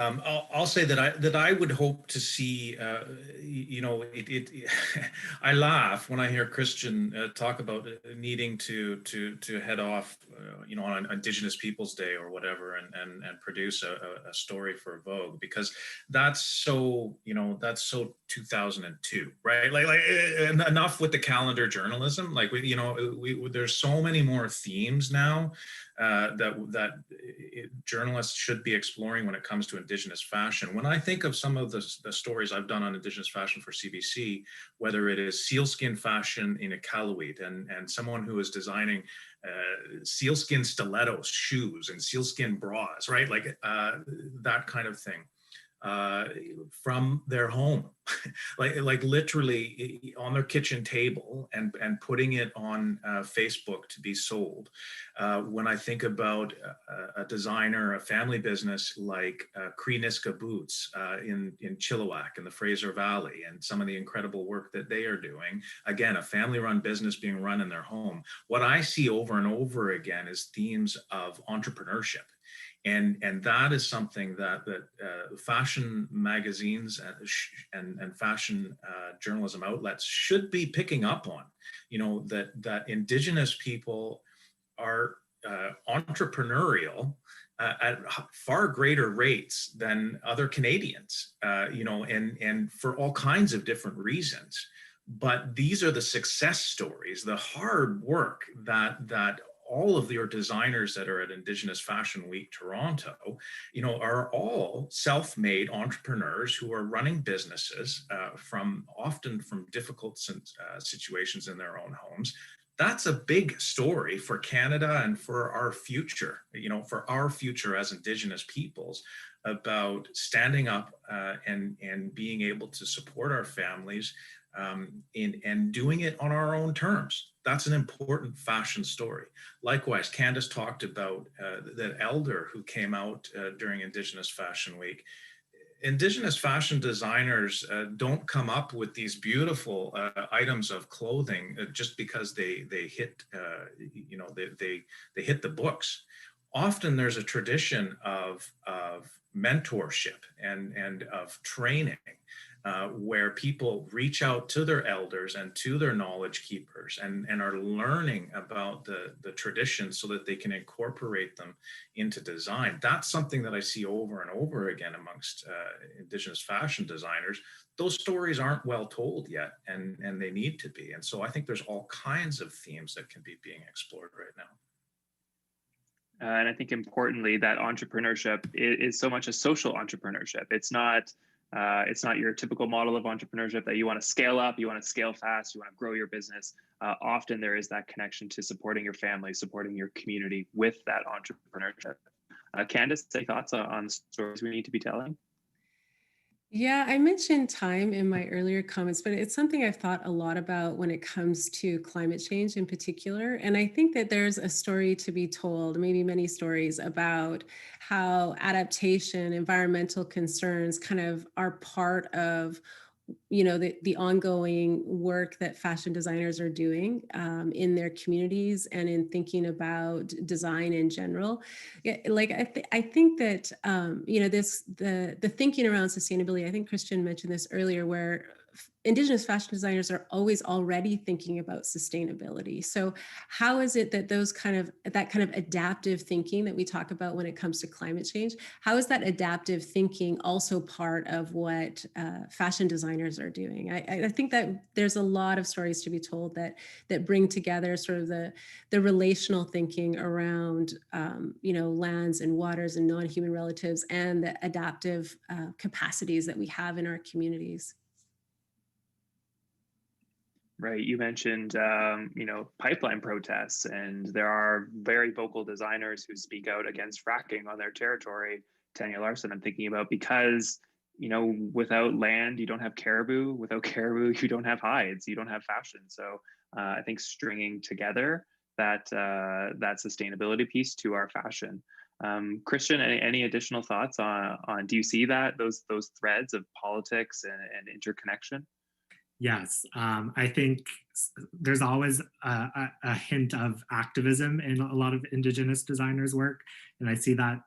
I'll say that I would hope to see, I laugh when I hear Christian talk about needing to head off, on Indigenous Peoples Day or whatever, and produce a story for Vogue, because that's so 2002, right? Like enough with the calendar journalism. Like there's so many more themes now that journalists should be exploring when it comes to Indigenous fashion. When I think of some of the stories I've done on Indigenous fashion for CBC, whether it is sealskin fashion in Iqaluit and someone who is designing sealskin stilettos, shoes, and sealskin bras, right? Like that kind of thing. From their home, like literally on their kitchen table and putting it on Facebook to be sold. When I think about a designer, a family business like Cree Niska Boots in Chilliwack in the Fraser Valley, and some of the incredible work that they are doing, again, a family-run business being run in their home. What I see over and over again is themes of entrepreneurship. And that is something that fashion magazines and fashion journalism outlets should be picking up on. That Indigenous people are entrepreneurial at far greater rates than other Canadians. And for all kinds of different reasons. But these are the success stories, the hard work that all of your designers that are at Indigenous Fashion Week Toronto, are all self-made entrepreneurs who are running businesses often from difficult situations in their own homes. That's a big story for Canada and for our future, as Indigenous peoples, about standing up and being able to support our families and doing it on our own terms. That's an important fashion story. Likewise, Candace talked about that elder who came out during Indigenous Fashion Week. Indigenous fashion designers don't come up with these beautiful items of clothing just because they hit they hit the books. Often there's a tradition of mentorship and of training where people reach out to their elders and to their knowledge keepers and are learning about the traditions so that they can incorporate them into design. That's something that I see over and over again amongst Indigenous fashion designers. Those stories aren't well told yet, and they need to be. And so I think there's all kinds of themes that can be being explored right now. And I think importantly, that entrepreneurship is so much a social entrepreneurship. It's not your typical model of entrepreneurship that you want to scale up, you want to scale fast, you want to grow your business. Often there is that connection to supporting your family, supporting your community with that entrepreneurship. Candace, any thoughts on the stories we need to be telling? Yeah, I mentioned time in my earlier comments, but it's something I've thought a lot about when it comes to climate change in particular. And I think that there's a story to be told, maybe many stories, about how adaptation, environmental concerns kind of are part of the ongoing work that fashion designers are doing in their communities and in thinking about design in general. Like I think that the thinking around sustainability. I think Christian mentioned this earlier, where Indigenous fashion designers are always already thinking about sustainability. So how is it that that kind of adaptive thinking that we talk about when it comes to climate change, how is that adaptive thinking also part of what fashion designers are doing? I think that there's a lot of stories to be told that bring together sort of the relational thinking around lands and waters and non-human relatives and the adaptive capacities that we have in our communities. Right. You mentioned, pipeline protests, and there are very vocal designers who speak out against fracking on their territory. Tanya Larson, I'm thinking about, because, without land, you don't have caribou. Without caribou, you don't have hides. You don't have fashion. So I think stringing together that sustainability piece to our fashion. Christian, any additional thoughts on do you see those threads of politics and interconnection? Yes, I think there's always a hint of activism in a lot of Indigenous designers' work. And I see that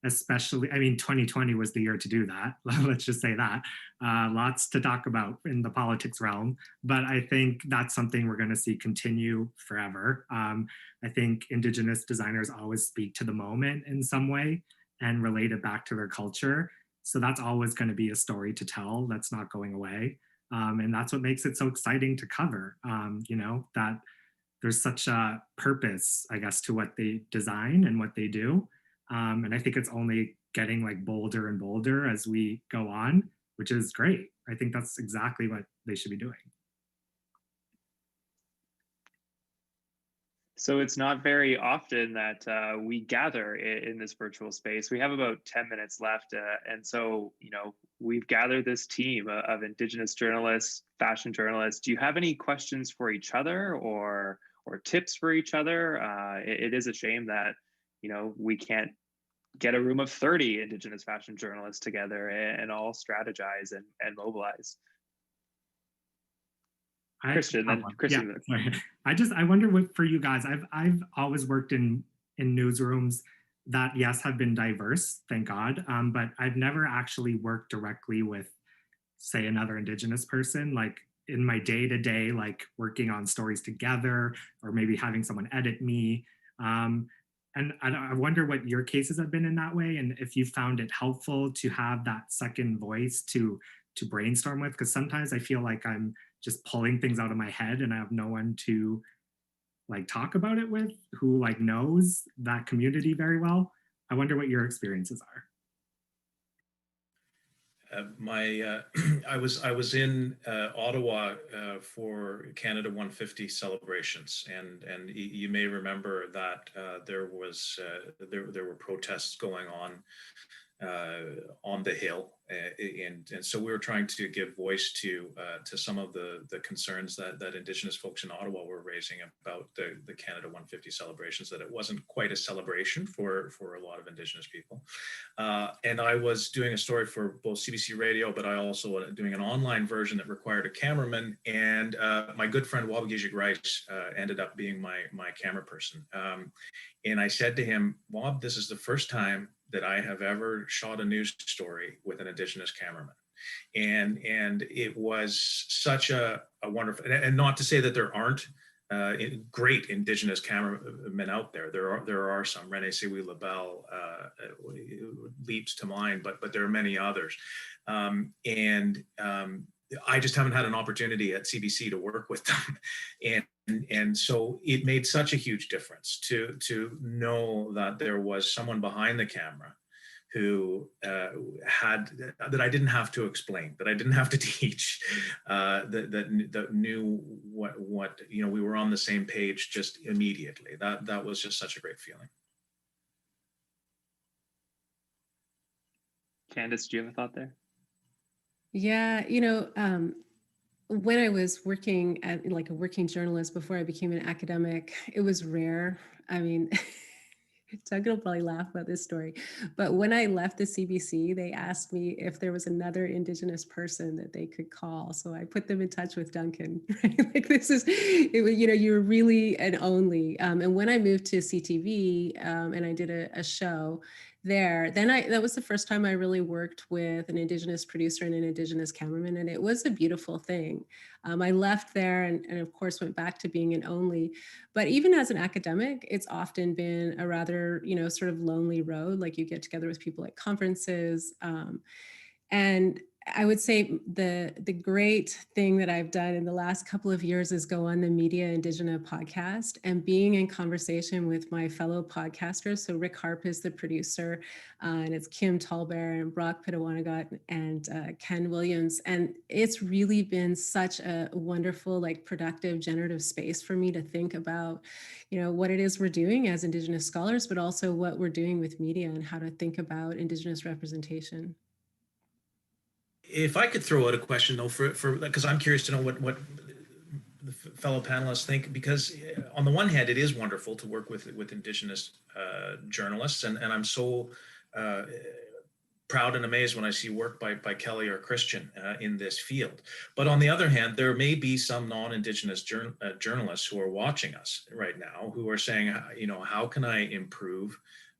especially, 2020 was the year to do that. Let's just say that. Lots to talk about in the politics realm, but I think that's something we're going to see continue forever. I think Indigenous designers always speak to the moment in some way and relate it back to their culture. So that's always going to be a story to tell that's not going away. And that's what makes it so exciting to cover, that there's such a purpose, I guess, to what they design and what they do. And I think it's only getting like bolder and bolder as we go on, which is great. I think that's exactly what they should be doing. So it's not very often that we gather in this virtual space. We have about 10 minutes left. And so, we've gathered this team of Indigenous journalists, fashion journalists. Do you have any questions for each other or tips for each other? It is a shame that, we can't get a room of 30 Indigenous fashion journalists together and all strategize and mobilize. Christian. Yeah, I wonder what for you guys. I've always worked in newsrooms that, yes, have been diverse, thank God, but I've never actually worked directly with, say, another Indigenous person, like in my day-to-day, like working on stories together or maybe having someone edit me. And I wonder what your cases have been in that way, and if you found it helpful to have that second voice to brainstorm with, because sometimes I feel like I'm just pulling things out of my head and I have no one to like talk about it with who like knows that community very well. I wonder what your experiences are. I was in Ottawa for Canada 150 celebrations, and you may remember that there were protests going on the Hill, and so we were trying to give voice to some of the concerns that Indigenous folks in Ottawa were raising about the Canada 150 celebrations, that it wasn't quite a celebration for a lot of Indigenous people. And I was doing a story for both CBC Radio, but I also doing an online version that required a cameraman, and my good friend Wabagijik Rice ended up being my camera person. And I said to him, Wab, this is the first time that I have ever shot a news story with an Indigenous cameraman. And it was such a wonderful, and not to say that there aren't great Indigenous cameramen out there. There are some. Rene Siwi Labelle leaps to mind, but there are many others. I just haven't had an opportunity at CBC to work with them, and so it made such a huge difference to know that there was someone behind the camera who had, that I didn't have to explain, that I didn't have to teach, that knew what we were on the same page just immediately. That was just such a great feeling. Candace, do you have a thought there? Yeah, when I was working at like a working journalist before I became an academic, it was rare. I mean, Doug will probably laugh about this story, but when I left the CBC, they asked me if there was another Indigenous person that they could call. So I put them in touch with Duncan. Right? Like this is, you're really an only. And when I moved to CTV and I did a show there, then that was the first time I really worked with an Indigenous producer and an Indigenous cameraman, and it was a beautiful thing. I left there and of course went back to being an only. But even as an academic, it's often been a rather, sort of lonely road. Like you get together with people at conferences. And I would say the great thing that I've done in the last couple of years is go on the Media Indigena podcast and being in conversation with my fellow podcasters. So Rick Harp is the producer, and it's Kim Tallbear and Brock Pitawanagot and Ken Williams. And it's really been such a wonderful, like productive, generative space for me to think about, what it is we're doing as Indigenous scholars, but also what we're doing with media and how to think about Indigenous representation. If I could throw out a question though, for because I'm curious to know what the fellow panelists think, because on the one hand, it is wonderful to work with Indigenous journalists, and I'm so proud and amazed when I see work by Kelly or Christian in this field. But on the other hand, there may be some non-Indigenous journalists who are watching us right now who are saying, how can I improve?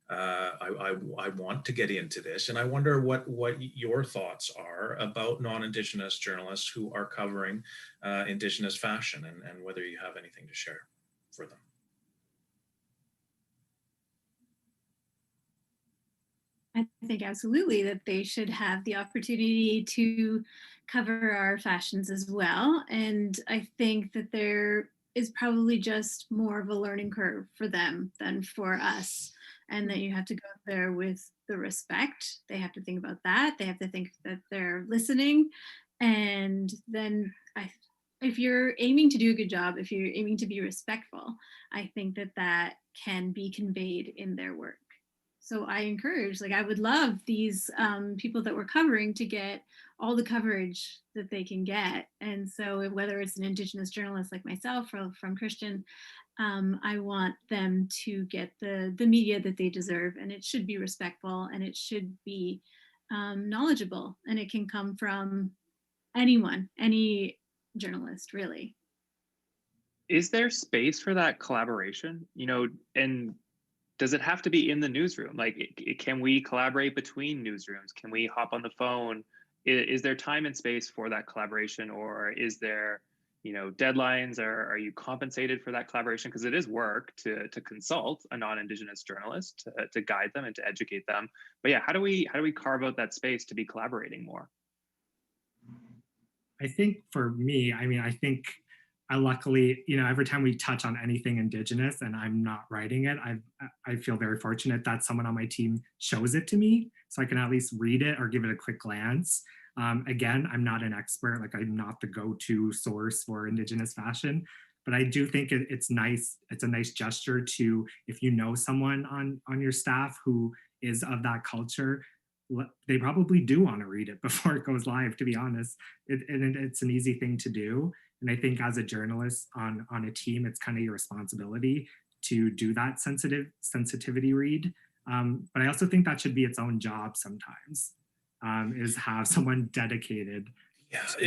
I want to get into this, and I wonder what your thoughts are about non-Indigenous journalists who are covering Indigenous fashion, and whether you have anything to share for them. I think absolutely that they should have the opportunity to cover our fashions as well. And I think that there is probably just more of a learning curve for them than for us. And that you have to go there with the respect. They have to think about that. They have to think that they're listening. And then if you're aiming to do a good job, if you're aiming to be respectful, I think that can be conveyed in their work. So I encourage, I would love these people that we're covering to get all the coverage that they can get. And so whether it's an Indigenous journalist like myself or from Christian, I want them to get the media that they deserve, and it should be respectful, and it should be knowledgeable, and it can come from anyone, any journalist, really. Is there space for that collaboration? And does it have to be in the newsroom? Can we collaborate between newsrooms? Can we hop on the phone? Is there time and space for that collaboration, or is there, deadlines? Are you compensated for that collaboration? Because it is work to consult a non-Indigenous journalist to guide them and to educate them. But yeah, how do we carve out that space to be collaborating more? I think for me, I think I luckily, every time we touch on anything Indigenous and I'm not writing it, I feel very fortunate that someone on my team shows it to me so I can at least read it or give it a quick glance. Again, I'm not an expert, I'm not the go-to source for Indigenous fashion, but I do think it's nice. It's a nice gesture to, if you know someone on your staff who is of that culture, they probably do want to read it before it goes live, to be honest. It's an easy thing to do. And I think as a journalist on a team, it's kind of your responsibility to do that sensitivity read. But I also think that should be its own job sometimes, is have someone dedicated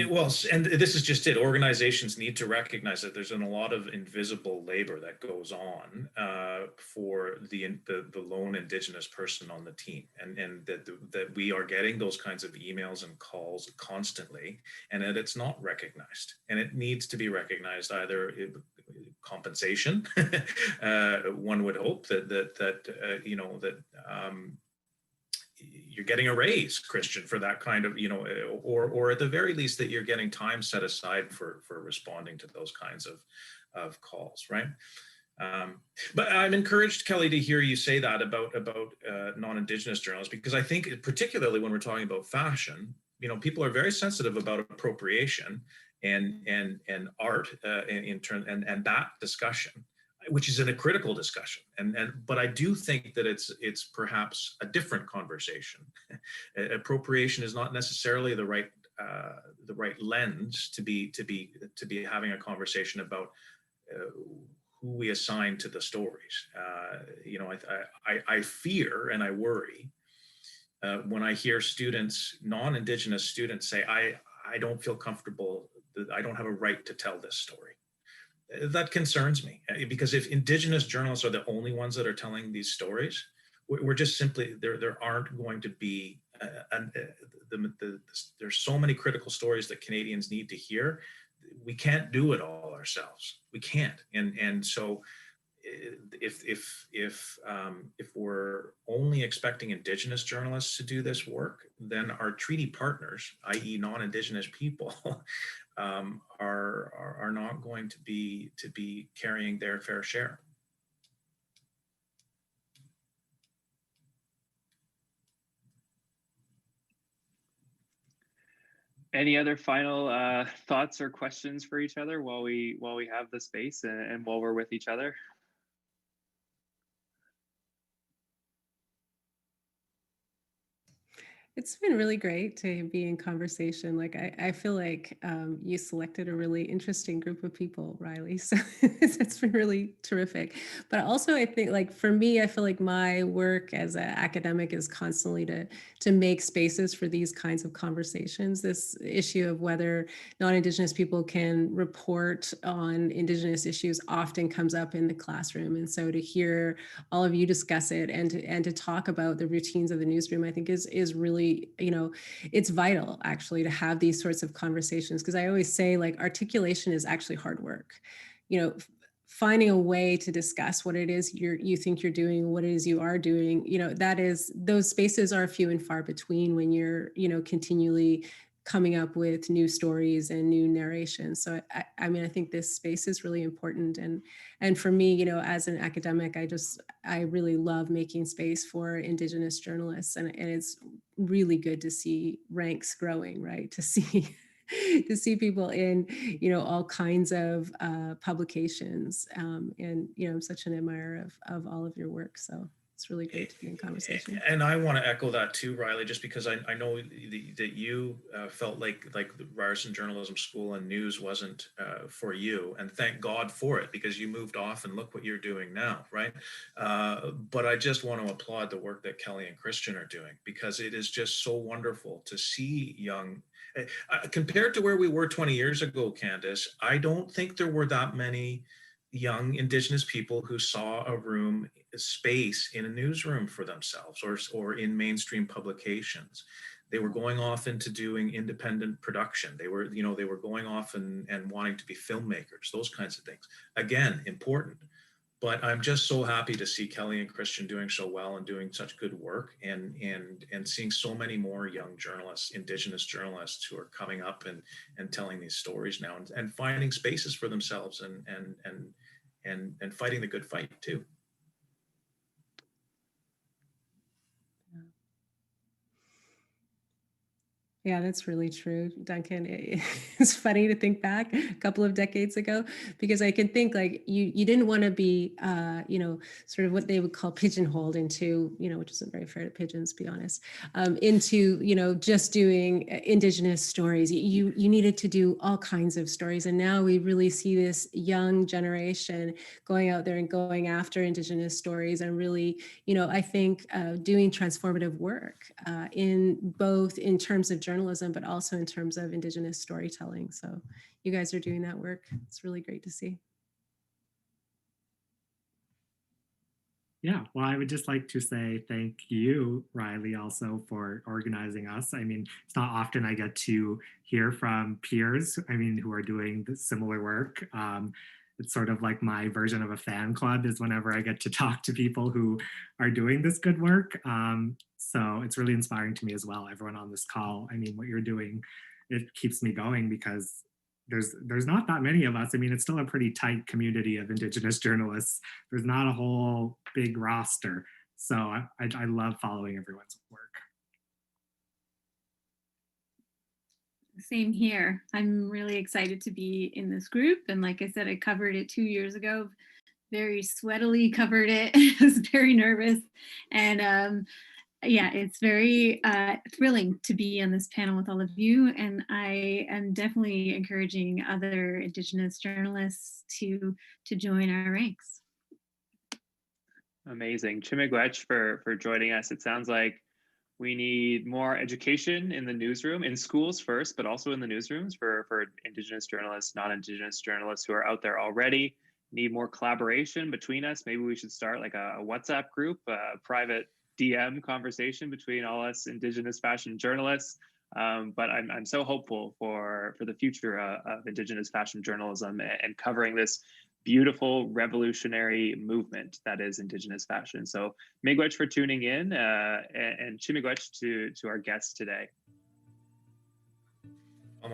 Well, and this is just it. Organizations need to recognize that there's a lot of invisible labor that goes on for the lone Indigenous person on the team, and that we are getting those kinds of emails and calls constantly, and that it's not recognized, and it needs to be recognized either compensation. One would hope that you know that. You're getting a raise, Christian, for that kind of, you know, or at the very least that you're getting time set aside for responding to those kinds of calls, right? But I'm encouraged, Kelly, to hear you say that about non-Indigenous journalists, because I think particularly when we're talking about fashion, you know, people are very sensitive about appropriation and art in turn and that discussion, which is in a critical discussion. But I do think that it's perhaps a different conversation. Appropriation is not necessarily the right lens to be having a conversation about who we assign to the stories. You know, I fear and I worry when I hear students, non-Indigenous students, say, I don't feel comfortable, I don't have a right to tell this story. That concerns me, because if Indigenous journalists are the only ones that are telling these stories, we're just simply, there aren't going to be, there's so many critical stories that Canadians need to hear. We can't do it all ourselves. We can't. And so if we're only expecting Indigenous journalists to do this work, then our treaty partners, i.e. non-Indigenous people, are not going to be carrying their fair share. Any other final thoughts or questions for each other while we have the space and while we're with each other? It's been really great to be in conversation. Like, I feel like you selected a really interesting group of people, Riley. So it's been really terrific. But also, I think, like, for me, I feel like my work as an academic is constantly to make spaces for these kinds of conversations. This issue of whether non-Indigenous people can report on Indigenous issues often comes up in the classroom. And so to hear all of you discuss it and to talk about the routines of the newsroom, I think is really, you know, it's vital actually to have these sorts of conversations, because I always say, like, articulation is actually hard work. You know, finding a way to discuss what it is you think you're doing, what it is you are doing, you know, those spaces are few and far between when you're, you know, continually coming up with new stories and new narrations. So I mean, I think this space is really important. And for me, you know, as an academic, I really love making space for Indigenous journalists. And it's really good to see ranks growing, right? To see people in, you know, all kinds of publications. And, you know, I'm such an admirer of all of your work. So it's really great to be in conversation. And I want to echo that too, Riley, just because I know that you felt like the Ryerson Journalism School and News wasn't for you, and thank God for it, because you moved off and look what you're doing now, right? But I just want to applaud the work that Kelly and Christian are doing, because it is just so wonderful to see young, compared to where we were 20 years ago, Candace, I don't think there were that many young Indigenous people who saw a space in a newsroom for themselves, or in mainstream publications. They were going off into doing independent production. They were going off and wanting to be filmmakers, those kinds of things. Again, important. But I'm just so happy to see Kelly and Christian doing so well and doing such good work, and seeing so many more young journalists, Indigenous journalists, who are coming up and telling these stories now, and finding spaces for themselves and fighting the good fight too. Yeah, that's really true, Duncan. It's funny to think back a couple of decades ago, because I can think, like, you didn't want to be, you know, sort of what they would call pigeonholed into, you know, which isn't very fair to pigeons, to be honest, into, you know, just doing Indigenous stories. You needed to do all kinds of stories. And now we really see this young generation going out there and going after Indigenous stories, and really, you know, I think doing transformative work in terms of journalism journalism, but also in terms of Indigenous storytelling. So you guys are doing that work. It's really great to see. Yeah, well, I would just like to say thank you, Riley, also for organizing us. I mean, it's not often I get to hear from peers, I mean, who are doing similar work. It's sort of like my version of a fan club is whenever I get to talk to people who are doing this good work. So it's really inspiring to me as well, everyone on this call. I mean, what you're doing, it keeps me going because there's not that many of us. I mean, it's still a pretty tight community of Indigenous journalists. There's not a whole big roster. So I love following everyone's work. Same here. I'm really excited to be in this group. And like I said, I covered it 2 years ago, very sweatily covered it. I was very nervous. And yeah, it's very thrilling to be on this panel with all of you. And I am definitely encouraging other Indigenous journalists to join our ranks. Amazing. Chimigwech for joining us. It sounds like we need more education in the newsroom, in schools first, but also in the newsrooms for Indigenous journalists, non-Indigenous journalists who are out there already. Need more collaboration between us. Maybe we should start like a WhatsApp group, a private DM conversation between all us Indigenous fashion journalists. But I'm so hopeful for the future of Indigenous fashion journalism and covering this beautiful revolutionary movement that is Indigenous fashion. So Miigwech for tuning in and Chimigwech to our guests today. I'm